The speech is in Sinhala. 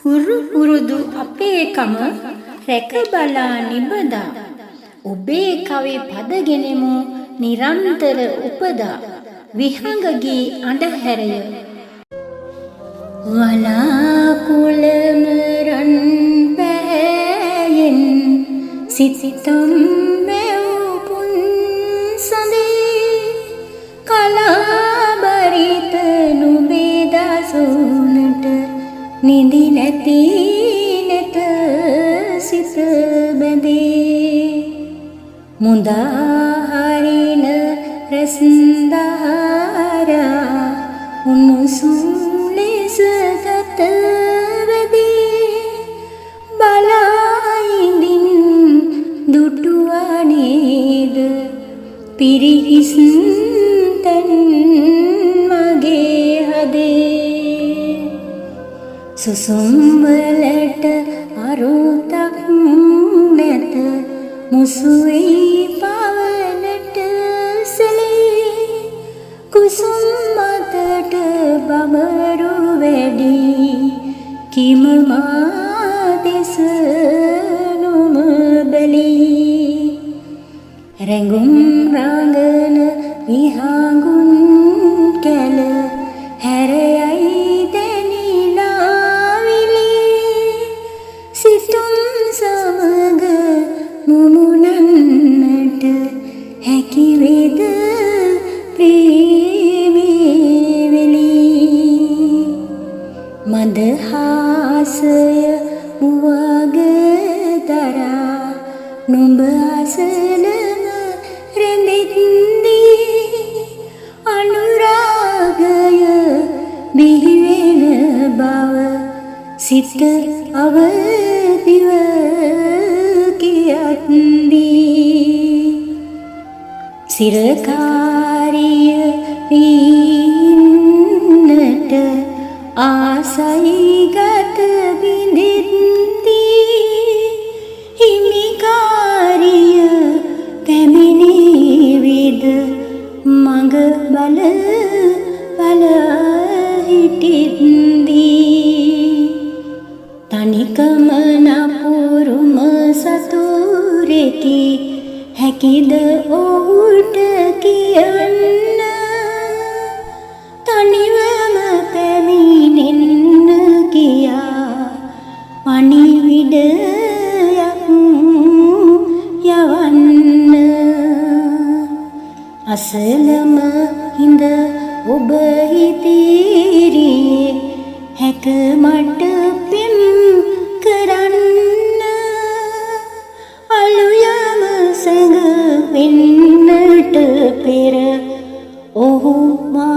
හුරු පුරුදු අපේකම රැක බලා නිබදා ඔබේ කවි පදගෙනෙමු නිරන්තර උපදා විහඟගේ අඳහැරය වලාකුළම රන් පැයෙන් සිතම් මෙවුපුන් සඳේ කලාබරිත නුබේදසුනට නිදි නැති නැත සිත බැඳේ මුදා හරින රැස්දාරා උණුසුම් ලෙස ගත වෙදී බලයිඳින් දුටුවනේද පිරිහිස් තැන් මගේ හදේ සුසුම් වලට අරුතක් නැත මුසුයි පවනට සෙලී කුසුම් මතට බමරු වැඩි කිම මා දෙස නොම බැලී රැඟුම් රාගන විහඟුන් කැල හැරයයි දැනිලා විලී සිතුම් සමග මුමුණන්නට හැකි වේද ප්‍රේමී වෙලී මදහාසය මුවග දරා නුඹ අසලම රැඳෙත්දී අනුරාගය බිහිවෙන බව සිත අවදිව කියත්දී සිරකාරිය වීන්නට ආසයි ගත බිඳෙත්දී හිමිකාරිය පැමිණි විද මඟ බල බල හිටිත්දී තනිකම නපුරුම සතුරෙකි හැකිද ඔහුට කියන්න තනිවම පැමිණෙන්න කියා පණිවිඩයක් යවන්න අසලම හිඳ ඔබ හිතීරියේ හැක මට පෙම් කරන්න අලුයම සැඟ වෙන්නට පෙර ඔහු මා